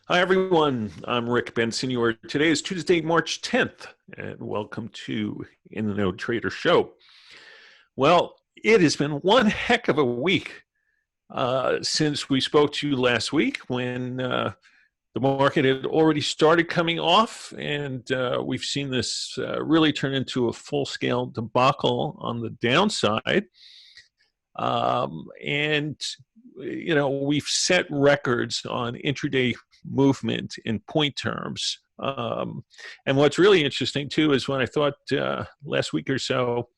Hi, everyone. I'm Rick Bensignor. Today is Tuesday, March 10th, and welcome to In the Know Trader Show. Well, it has been one heck of a week since we spoke to you last week when the market had already started coming off, and we've seen this really turn into a full-scale debacle on the downside. And we've set records on intraday movement in point terms. And what's really interesting too is when I thought last week or so,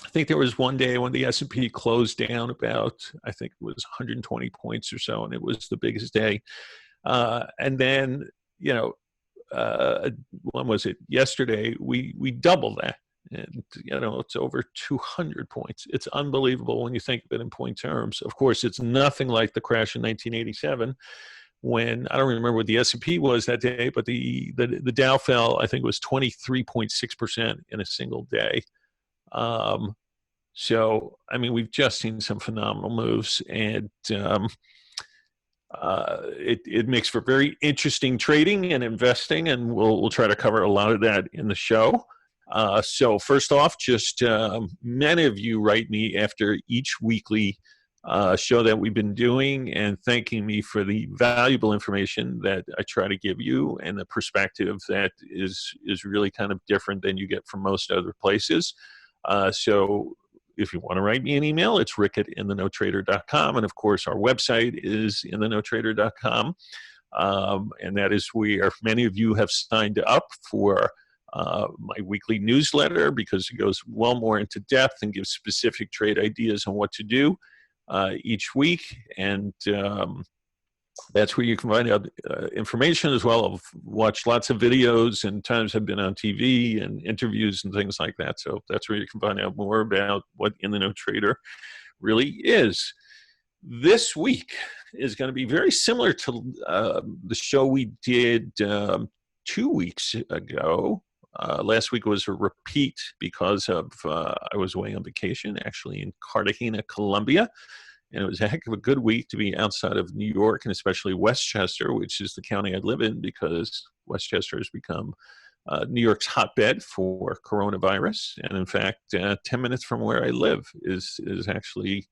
I think there was one day when the S&P closed down about, I think it was 120 points or so, and it was the biggest day. And then, when was it? Yesterday, we doubled that. And, it's over 200 points. It's unbelievable when you think of it in point terms. Of course, it's nothing like the crash in 1987 when, I don't remember what the S&P was that day, but the Dow fell, I think it was 23.6% in a single day. So, I mean, we've just seen some phenomenal moves, and it makes for very interesting trading and investing, and we'll try to cover a lot of that in the show. So first off, just many of you write me after each weekly show that we've been doing and thanking me for the valuable information that I try to give you and the perspective that is really kind of different than you get from most other places. So if you want to write me an email, it's rick@intheknowtrader.com. And of course, our website is intheknowtrader.com. And that is where many of you have signed up for my weekly newsletter because it goes well more into depth and gives specific trade ideas on what to do each week. And that's where you can find out information as well. I've watched lots of videos and times I've been on TV and interviews and things like that. So that's where you can find out more about what In the Know Trader really is. This week is going to be very similar to the show we did 2 weeks ago. Last week was a repeat because of I was away on vacation, actually in Cartagena, Colombia. And it was a heck of a good week to be outside of New York, and especially Westchester, which is the county I live in, because Westchester has become New York's hotbed for coronavirus. And in fact, 10 minutes from where I live is actually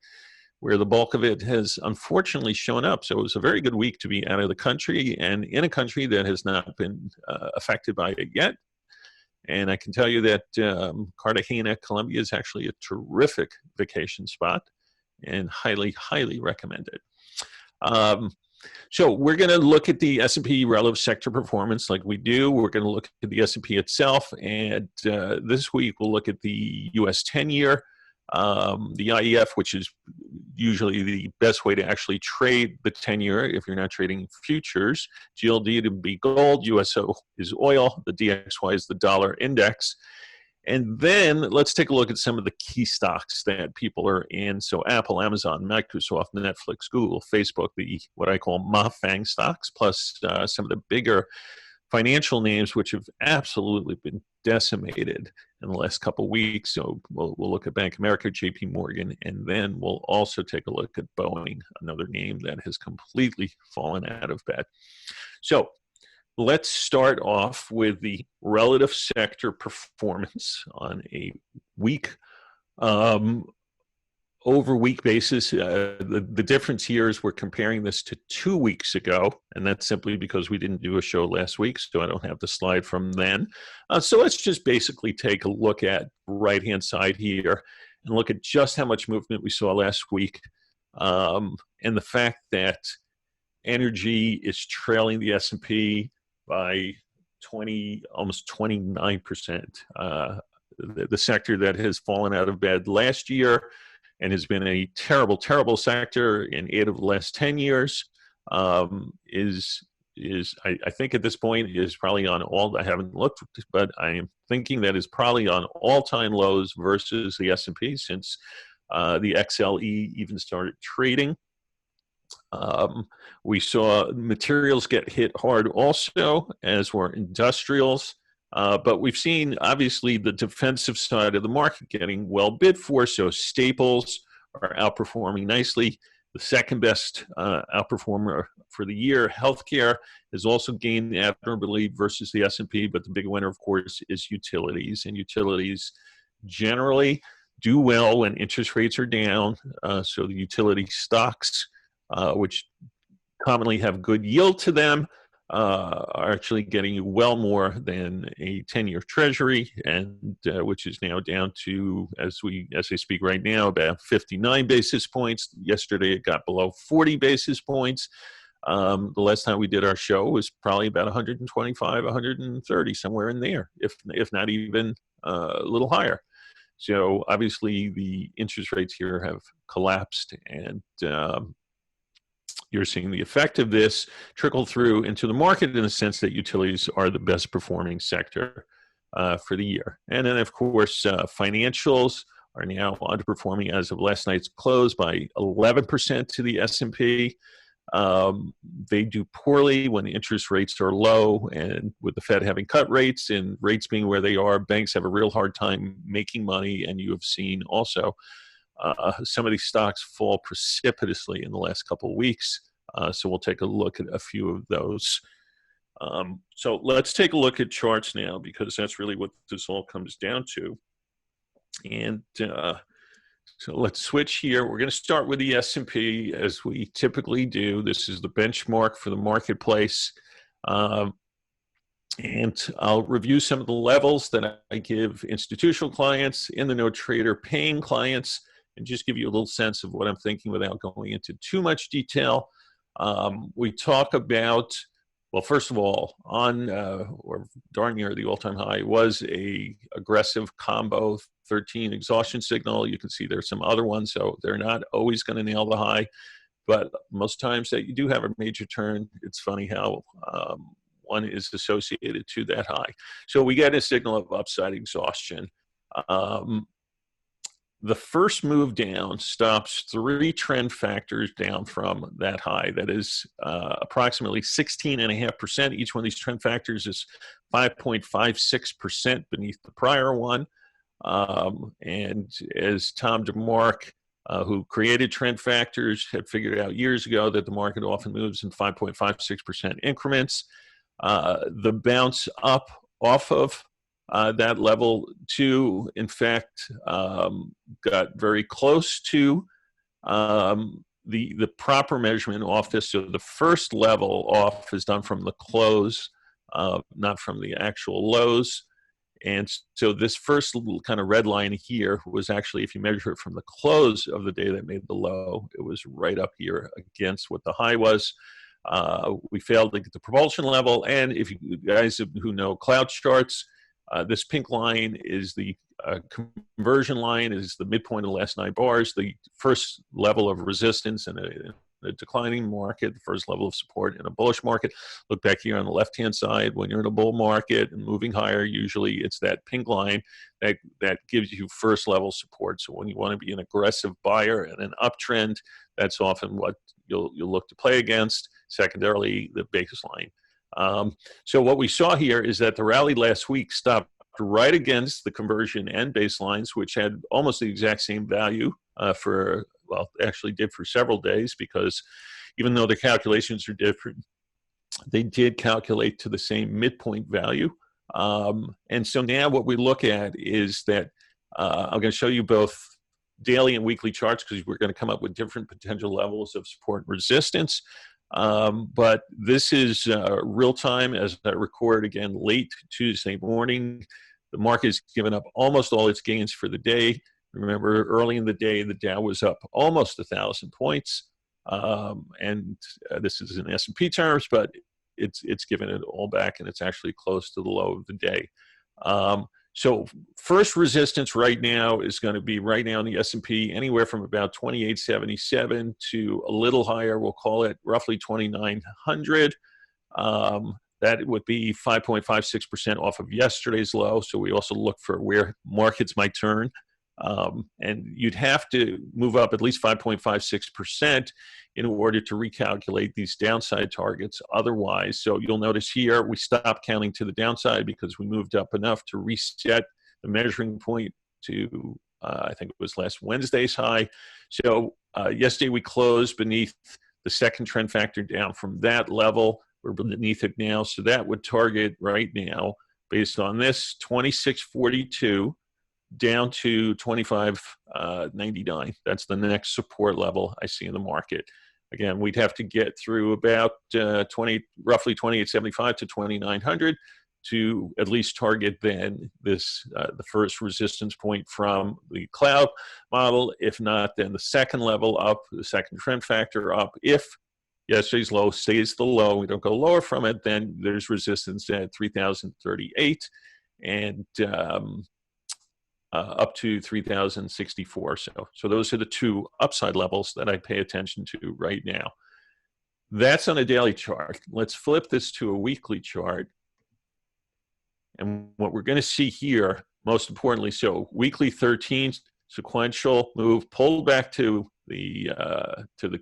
where the bulk of it has unfortunately shown up. So it was a very good week to be out of the country and in a country that has not been affected by it yet. And I can tell you that Cartagena, Colombia is actually a terrific vacation spot and highly, highly recommend it. So we're going to look at the S&P relative sector performance like we do. We're going to look at the S&P itself. And this week we'll look at the US 10-year, the IEF, which is usually the best way to actually trade the 10-year if you're not trading futures. GLD to be gold, USO is oil, the DXY is the dollar index. And then let's take a look at some of the key stocks that people are in. So Apple, Amazon, Microsoft, Netflix, Google, Facebook, the what I call MAFANG stocks, plus some of the bigger financial names which have absolutely been decimated in the last couple of weeks. So we'll look at Bank of America, JP Morgan, and then we'll also take a look at Boeing, another name that has completely fallen out of bed. So let's start off with the relative sector performance on a week over week basis. The difference here is we're comparing this to 2 weeks ago, and that's simply because we didn't do a show last week, so I don't have the slide from then. So let's just basically take a look at right-hand side here and look at just how much movement we saw last week, and the fact that energy is trailing the S&P by almost 29%. The sector that has fallen out of bed last year and has been a terrible, terrible sector in 8 of the last 10 years is I think at this point is probably on all, I haven't looked, but I am thinking that is probably on all-time lows versus the S&P since the XLE even started trading. We saw materials get hit hard also, as were industrials. But we've seen, obviously, the defensive side of the market getting well bid for. So staples are outperforming nicely. The second best outperformer for the year. Healthcare has also gained admirably versus the S&P, but the big winner, of course, is utilities. And utilities generally do well when interest rates are down. So the utility stocks, which commonly have good yield to them, are actually getting you well more than a 10-year treasury, and which is now down to, as I speak right now, about 59 basis points. Yesterday it got below 40 basis points. The last time we did our show was probably about 125, 130, somewhere in there, if not even a little higher. So obviously the interest rates here have collapsed, and you're seeing the effect of this trickle through into the market in the sense that utilities are the best performing sector for the year. And then, of course, financials are now underperforming as of last night's close by 11% to the S&P. They do poorly when interest rates are low, and with the Fed having cut rates and rates being where they are, banks have a real hard time making money. And you have seen also some of these stocks fall precipitously in the last couple of weeks. So we'll take a look at a few of those. So let's take a look at charts now, because that's really what this all comes down to. And so let's switch here. We're going to start with the S&P, as we typically do. This is the benchmark for the marketplace. And I'll review some of the levels that I give institutional clients, in the no trader paying clients, and just give you a little sense of what I'm thinking without going into too much detail. We talk about, well, first of all, on or darn near the all-time high was a aggressive combo 13 exhaustion signal. You can see there's some other ones, so they're not always going to nail the high, but most times that you do have a major turn, it's funny how one is associated to that high. So we get a signal of upside exhaustion. The first move down stops 3 trend factors down from that high. That is approximately 16.5%. Each one of these trend factors is 5.56% beneath the prior one. And as Tom DeMark, who created trend factors, had figured out years ago that the market often moves in 5.56% increments. The bounce up off of that level 2, in fact, got very close to the proper measurement off this. So the first level off is done from the close, not from the actual lows. And so this first little kind of red line here was actually, if you measure it from the close of the day that made the low, it was right up here against what the high was. We failed to get the propulsion level. And if you guys who know cloud charts, this pink line is the conversion line, is the midpoint of the last 9 bars, the first level of resistance in a declining market, the first level of support in a bullish market. Look back here on the left-hand side. When you're in a bull market and moving higher, usually it's that pink line that gives you first level support. So when you want to be an aggressive buyer in an uptrend, that's often what you'll look to play against. Secondarily, the baseline. So what we saw here is that the rally last week stopped right against the conversion and baselines, which had almost the exact same value actually did for several days, because even though the calculations are different, they did calculate to the same midpoint value. And so now what we look at is that I'm going to show you both daily and weekly charts, because we're going to come up with different potential levels of support and resistance. But this is real time as I record again late Tuesday morning. The market has given up almost all its gains for the day. Remember, early in the day, the Dow was up almost 1,000 points. And this is in S&P terms, but it's given it all back, and it's actually close to the low of the day. So first resistance right now is going to be right now in the S&P anywhere from about 2877 to a little higher. We'll call it roughly 2900. That would be 5.56% off of yesterday's low. So we also look for where markets might turn. And you'd have to move up at least 5.56% in order to recalculate these downside targets otherwise. So you'll notice here we stopped counting to the downside because we moved up enough to reset the measuring point to I think it was last Wednesday's high. So yesterday we closed beneath the second trend factor down from that level. We're beneath it now. So that would target right now, based on this, 2642 down to 25.99. That's the next support level I see in the market. Again, we'd have to get through about roughly 2875 to 2900 to at least target then this the first resistance point from the cloud model. If not, then the second level up, the second trend factor up. If yesterday's low stays the low, we don't go lower from it, then there's resistance at 3038 and up to 3064. So those are the two upside levels that I pay attention to right now. That's on a daily chart. Let's flip this to a weekly chart. And what we're going to see here, most importantly, so weekly 13 sequential move, pulled back to the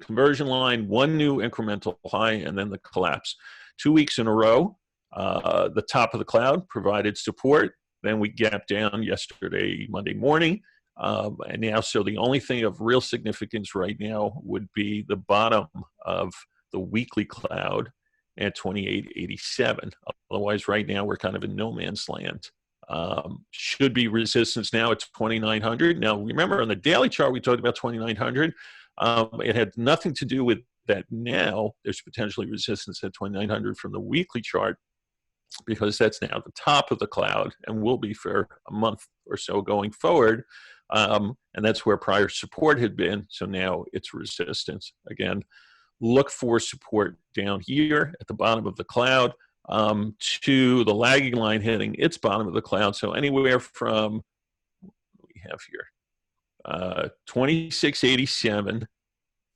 conversion line, one new incremental high, and then the collapse. 2 weeks in a row, the top of the cloud provided support. Then we gapped down yesterday, Monday morning. And now, so the only thing of real significance right now would be the bottom of the weekly cloud at 2887. Otherwise, right now, we're kind of in no man's land. Should be resistance now at 2900. Now, remember, on the daily chart, we talked about 2900. It had nothing to do with that now. There's potentially resistance at 2900 from the weekly chart, because that's now the top of the cloud and will be for a month or so going forward. And that's where prior support had been. So now it's resistance. Again, look for support down here at the bottom of the cloud to the lagging line hitting its bottom of the cloud. So anywhere from, what do we have here, 2687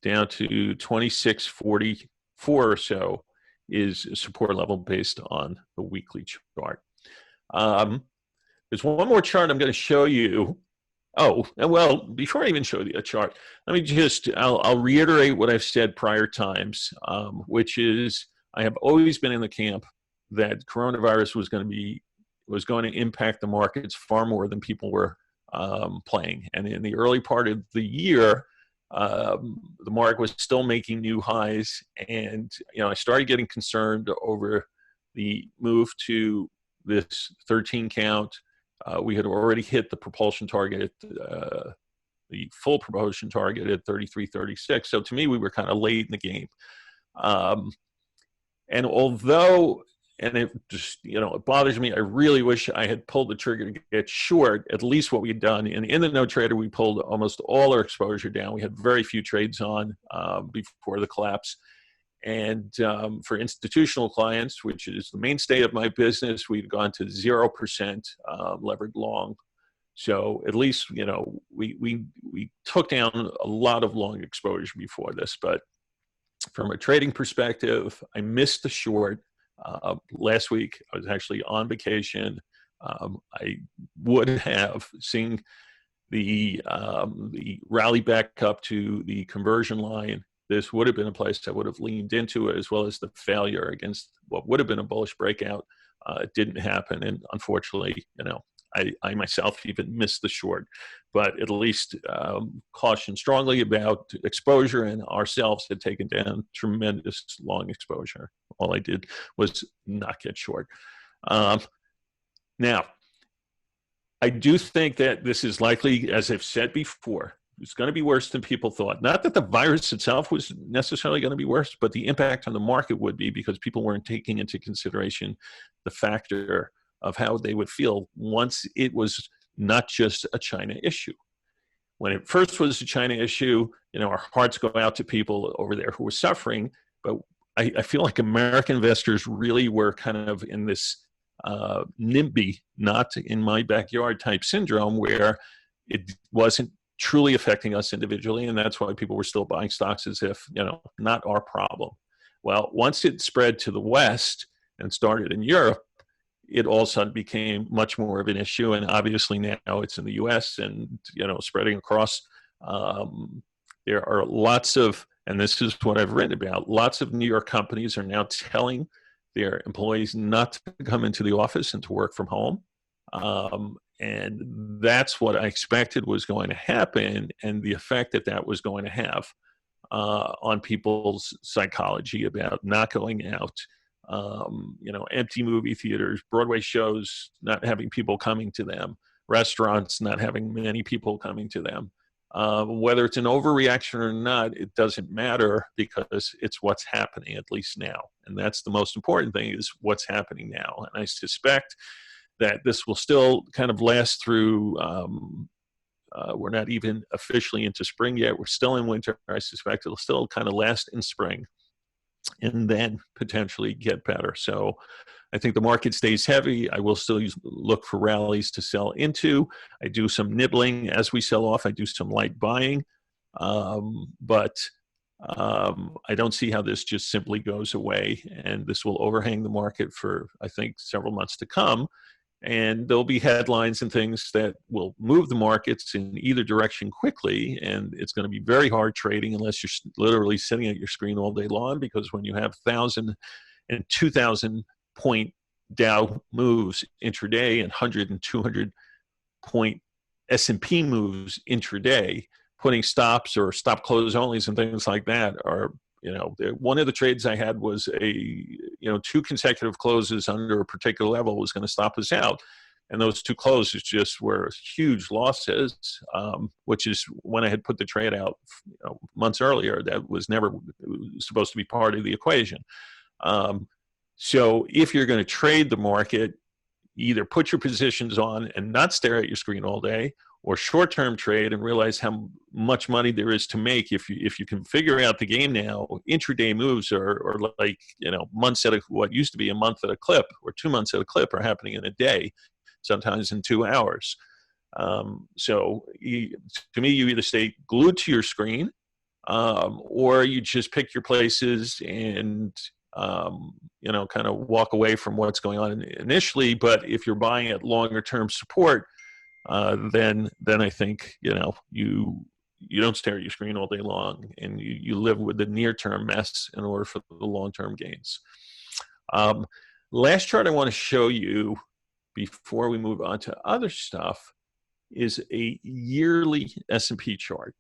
down to 2644 or so is a support level based on the weekly chart. There's one more chart I'm going to show you. Oh, well, before I even show you a chart, let me just, I'll reiterate what I've said prior times, which is I have always been in the camp that coronavirus was going to impact the markets far more than people were playing. And in the early part of the year, the market was still making new highs, and I started getting concerned over the move to this 13 count. We had already hit the propulsion target, the full propulsion target at 33.36. So to me, we were kind of late in the game. And although, and it just, it bothers me, I really wish I had pulled the trigger to get short, at least what we had done. And in the no trader, we pulled almost all our exposure down. We had very few trades on before the collapse. And for institutional clients, which is the mainstay of my business, we've gone to 0% levered long. So at least, we took down a lot of long exposure before this. But from a trading perspective, I missed the short. Last week, I was actually on vacation. I would have seen the rally back up to the conversion line. This would have been a place I would have leaned into, as well as the failure against what would have been a bullish breakout. It didn't happen, and unfortunately, I myself even missed the short. But at least caution strongly about exposure, and ourselves had taken down tremendous long exposure. All I did was not get short. Now, I do think that this is likely, as I've said before, it's going to be worse than people thought. Not that the virus itself was necessarily going to be worse, but the impact on the market would be, because people weren't taking into consideration the factor of how they would feel once it was not just a China issue. When it first was a China issue, our hearts go out to people over there who were suffering. But I feel like American investors really were kind of in this NIMBY, not in my backyard type syndrome, where it wasn't truly affecting us individually, and that's why people were still buying stocks as if, not our problem. Well, once it spread to the West and started in Europe, it all of a sudden became much more of an issue, and obviously now it's in the U.S. and spreading across. There are lots of, and this is what I've written about, lots of New York companies are now telling their employees not to come into the office and to work from home. And that's what I expected was going to happen, and the effect that that was going to have on people's psychology about not going out, empty movie theaters, Broadway shows not having people coming to them, restaurants not having many people coming to them. Whether it's an overreaction or not, it doesn't matter because it's what's happening, at least now. And that's the most important thing, is what's happening now. And I suspect that this will still kind of last through, we're not even officially into spring yet. We're still in winter. I suspect it'll still kind of last in spring and then potentially get better. So I think the market stays heavy. I will still look for rallies to sell into. I do some nibbling as we sell off. I do some light buying. But I don't see how this just simply goes away. And this will overhang the market for, I think, several months to come. And there'll be headlines and things that will move the markets in either direction quickly. And it's going to be very hard trading unless you're literally sitting at your screen all day long, because when you have 1,000 and 2,000 point Dow moves intraday and 100 and 200 point S&P moves intraday, putting stops or stop close onlys and things like that are, one of the trades I had was two consecutive closes under a particular level was going to stop us out. And those two closes just were huge losses, which is when I had put the trade out months earlier. That was never supposed to be part of the equation. So if you're going to trade the market, either put your positions on and not stare at your screen all day, or short-term trade and realize how much money there is to make if you can figure out the game now. Intraday moves are like months at what used to be a month at a clip, or 2 months at a clip, are happening in a day, sometimes in 2 hours. So to me, you either stay glued to your screen, or you just pick your places and kind of walk away from what's going on initially. But if you're buying at longer-term support, then I think you don't stare at your screen all day long, and you live with the near-term mess in order for the long-term gains. Last chart I want to show you before we move on to other stuff is a yearly S&P chart.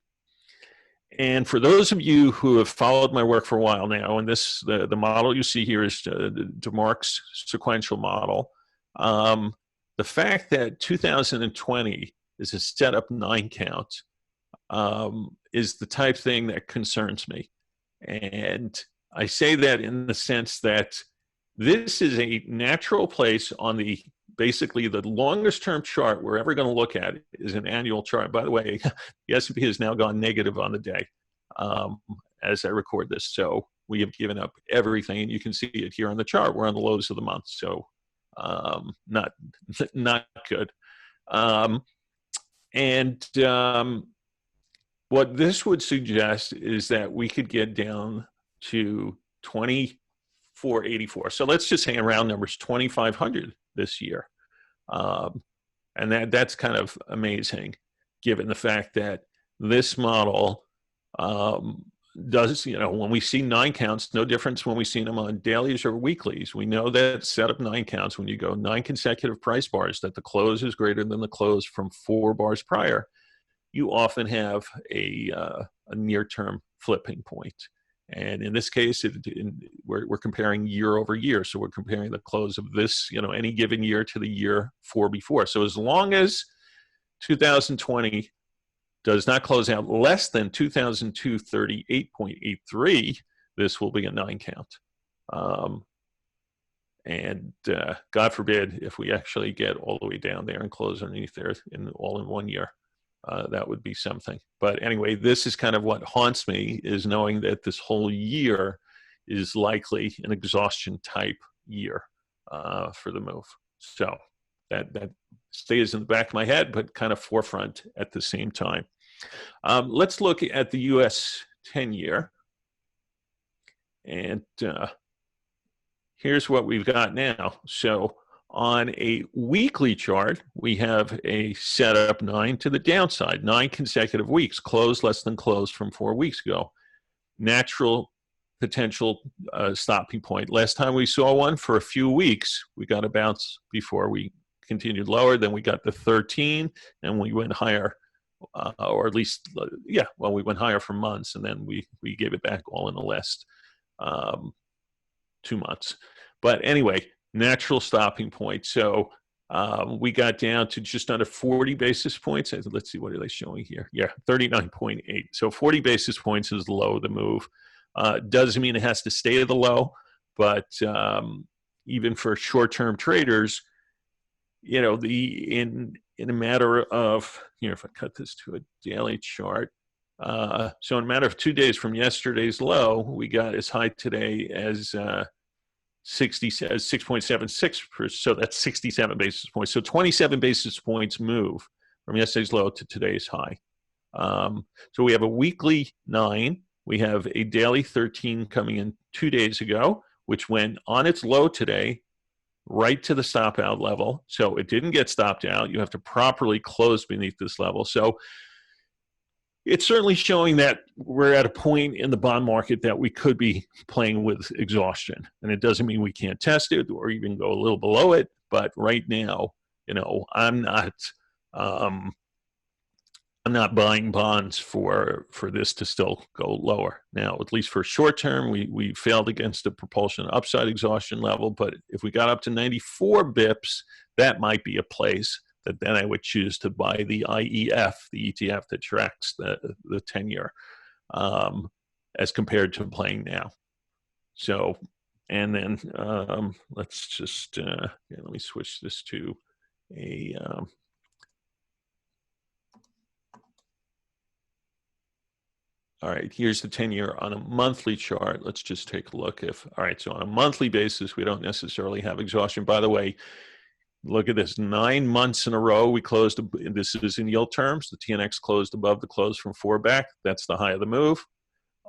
And for those of you who have followed my work for a while now, and the model you see here is DeMark's sequential model. The fact that 2020 is a setup 9 count is the type thing that concerns me. And I say that in the sense that this is a natural place on basically the longest term chart we're ever going to look at is an annual chart. By the way, the S&P has now gone negative on the day as I record this. So we have given up everything, and you can see it here on the chart. We're on the lows of the month. So not good. What this would suggest is that we could get down to 2484. So let's just say in round numbers, 2,500 this year. And that's kind of amazing, given the fact that this model does, when we see 9 counts, no difference when we see them on dailies or weeklies. We know that setup 9 counts, when you go 9 consecutive price bars, that the close is greater than the close from 4 bars prior, you often have a near-term flipping point. And in this case, we're comparing year over year. So we're comparing the close of this, any given year to the year 4 before. So as long as 2020 does not close out less than 2,238.83, this will be a 9 count. And God forbid if we actually get all the way down there and close underneath there all in 1 year. That would be something. But anyway, this is kind of what haunts me, is knowing that this whole year is likely an exhaustion type year for the move. So that stays in the back of my head, but kind of forefront at the same time. Let's look at the US 10-year. And here's what we've got now. So on a weekly chart, we have a setup 9 to the downside, 9 consecutive weeks, close less than close from 4 weeks ago. Natural potential stopping point. Last time we saw one for a few weeks, we got a bounce before we continued lower. Then we got the 13, and we went higher, or at least, yeah, well, we went higher for months, and then we gave it back all in the last 2 months. But anyway, natural stopping point. So we got down to just under 40 basis points. Let's see, what are they showing here? Yeah, 39.8. So 40 basis points is the low of the move. Doesn't mean it has to stay at the low, but even for short-term traders, you know, in a matter of, if I cut this to a daily chart, so in a matter of 2 days from yesterday's low, we got as high today as 6.76%. So that's 67 basis points. So 27 basis points move from yesterday's low to today's high. So we have a weekly 9. We have a daily 13 coming in 2 days ago, which went on its low today right to the stop out level. So it didn't get stopped out. You have to properly close beneath this level. So it's certainly showing that we're at a point in the bond market that we could be playing with exhaustion. And it doesn't mean we can't test it or even go a little below it. But right now, I'm not buying bonds for this to still go lower. Now, at least for short term, we failed against the propulsion upside exhaustion level. But if we got up to 94 bips, that might be a place that then I would choose to buy the IEF, the ETF that tracks the 10-year, as compared to playing now. So, and then let's just, let me switch this to a, all right, here's the 10-year on a monthly chart. Let's just take a look all right, so on a monthly basis, we don't necessarily have exhaustion. By the way, look at this, 9 months in a row, we closed, this is in yield terms, the TNX closed above the close from 4 back. That's the high of the move.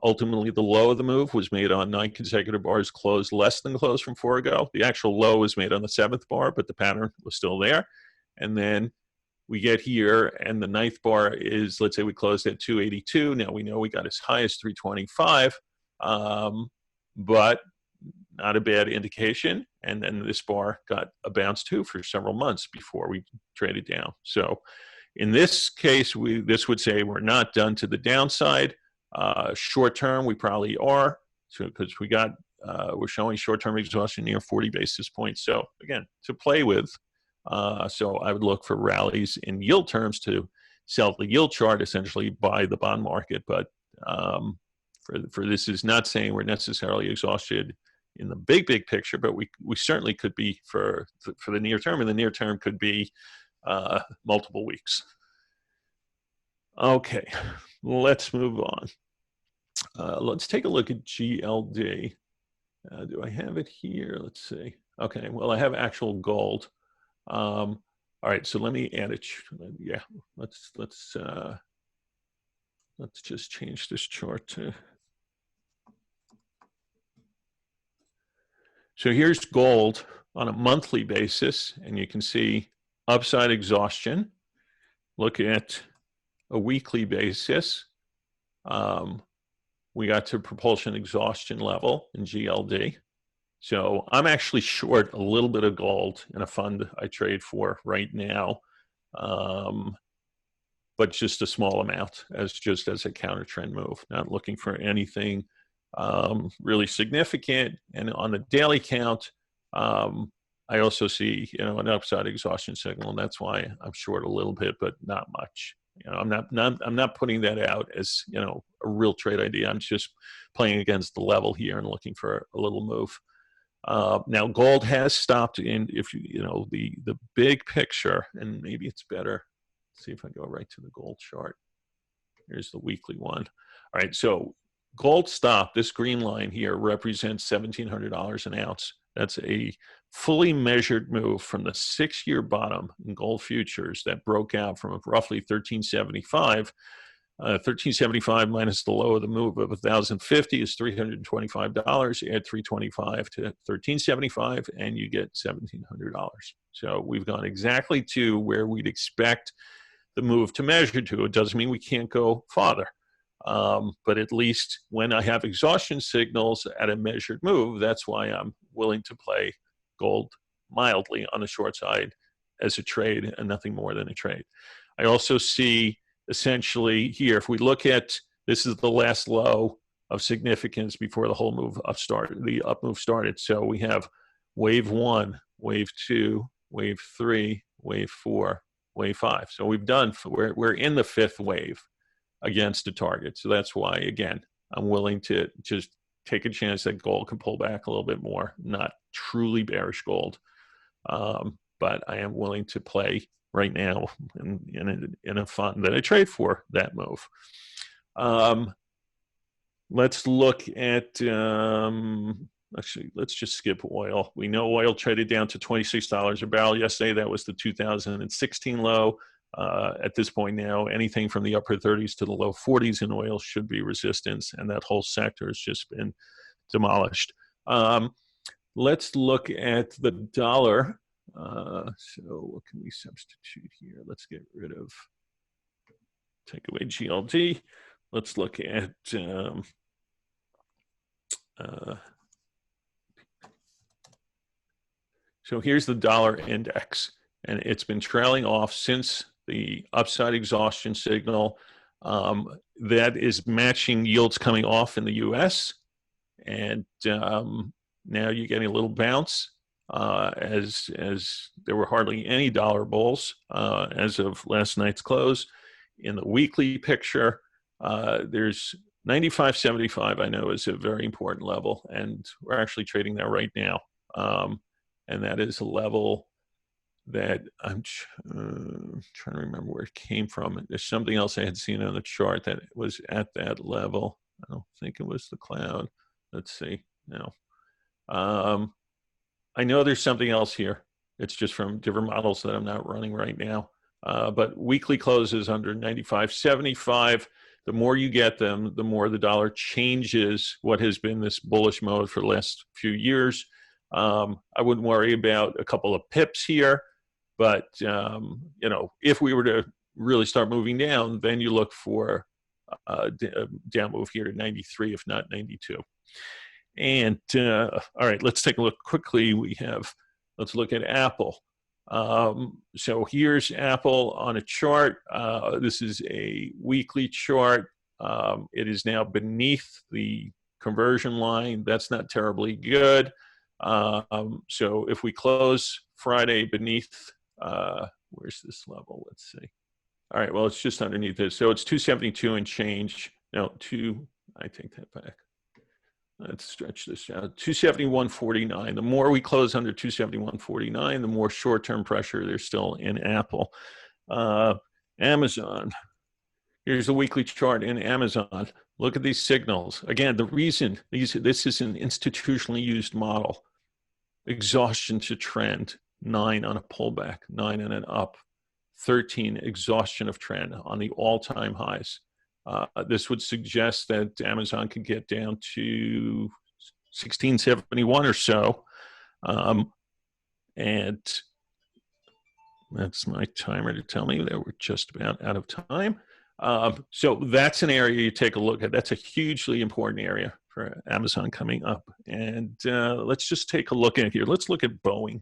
Ultimately, the low of the move was made on 9 consecutive bars closed less than close from 4 ago. The actual low was made on the 7th bar, but the pattern was still there. And then we get here, and the 9th bar is, let's say we closed at 282. Now we know we got as high as 325, but not a bad indication. And then this bar got a bounce too for several months before we traded down. So in this case, this would say we're not done to the downside. Short term, we probably are, so because we're showing short term exhaustion near 40 basis points. So again, to play with. So I would look for rallies in yield terms to sell the yield chart, essentially buy the bond market. But for this is not saying we're necessarily exhausted in the big picture, but we certainly could be for the near term, and the near term could be multiple weeks. Okay, let's move on. Let's take a look at GLD. Do I have it here? Let's see. Okay, well, I have actual gold. All right, so let me add it. Yeah, let's just change this chart to. So here's gold on a monthly basis, and you can see upside exhaustion. Look at a weekly basis. We got to propulsion exhaustion level in GLD. So I'm actually short a little bit of gold in a fund I trade for right now, but just a small amount as a counter trend move, not looking for anything really significant. And on the daily count, I also see an upside exhaustion signal, and that's why I'm short a little bit, but not much. I'm not putting that out as a real trade idea. I'm just playing against the level here and looking for a little move. Now gold has stopped in, if the big picture, and maybe it's better. Let's see if I go right to the gold chart. Here's the weekly one. All right, so gold stop, this green line here represents $1,700 an ounce. That's a fully measured move from the 6-year bottom in gold futures that broke out from roughly 1375. 1375 minus the low of the move of 1,050 is $325. Add 325 to 1375, and you get $1,700. So we've gone exactly to where we'd expect the move to measure to. It doesn't mean we can't go farther. But at least when I have exhaustion signals at a measured move, that's why I'm willing to play gold mildly on the short side as a trade and nothing more than a trade. I also see essentially here, if we look at, this is the last low of significance before the whole move up started, the up move started. So we have wave 1, wave 2, wave 3, wave 4, wave 5. So we've done, we're in the 5th wave against the target. So that's why, again, I'm willing to just take a chance that gold can pull back a little bit more. Not truly bearish gold, but I am willing to play right now in a fund that I trade for that move. Let's look at, actually, let's just skip oil. We know oil traded down to $26 a barrel yesterday. That was the 2016 low. At this point now, anything from the upper 30s to the low 40s in oil should be resistance, and that whole sector has just been demolished. Let's look at the dollar. So what can we substitute here? Let's get rid of, take away GLD. Let's look at so here's the dollar index, and it's been trailing off since the upside exhaustion signal. That is matching yields coming off in the US, and now you're getting a little bounce as there were hardly any dollar bulls as of last night's close. In the weekly picture, there's 95.75, I know, is a very important level, and we're actually trading there right now. And that is a level that I'm trying to remember where it came from. There's something else I had seen on the chart that was at that level. I don't think it was the cloud. Let's see. No. I know there's something else here. It's just from different models that I'm not running right now. But weekly closes under 95.75. The more you get them, the more the dollar changes what has been this bullish mode for the last few years. I wouldn't worry about a couple of pips here, but you know, if we were to really start moving down, then you look for a down move here to 93, if not 92. And all right, let's take a look quickly. Let's look at Apple. So here's Apple on a chart. This is a weekly chart. It is now beneath the conversion line. That's not terribly good. So if we close Friday beneath, where's this level? Let's see. All right, well, it's just underneath this. So it's 272 and change. No, I take that back. Let's stretch this out. 271.49. The more we close under 271.49, the more short-term pressure there's still in Apple. Amazon. Here's a weekly chart in Amazon. Look at these signals. Again, the reason this is an institutionally used model. Exhaustion to trend, 9 on a pullback, 9 on an up, 13 exhaustion of trend on the all-time highs. This would suggest that Amazon could get down to 1671 or so. And that's my timer to tell me that we're just about out of time. So that's an area you take a look at. That's a hugely important area for Amazon coming up. And let's just take a look at here. Let's look at Boeing.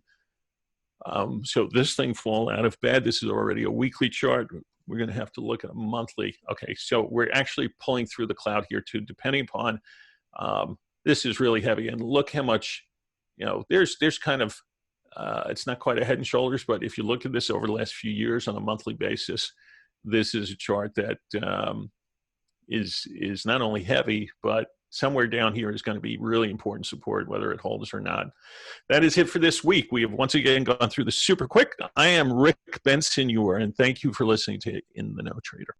So this thing fall out of bed. This is already a weekly chart. We're going to have to look at a monthly. Okay, so we're actually pulling through the cloud here too, depending upon, this is really heavy. And look how much, you know, there's kind of, it's not quite a head and shoulders, but if you look at this over the last few years on a monthly basis, this is a chart that is not only heavy, but somewhere down here is going to be really important support, whether it holds or not. That is it for this week. We have once again gone through this super quick. I am Rick Bensignor, and thank you for listening to In the Know Trader.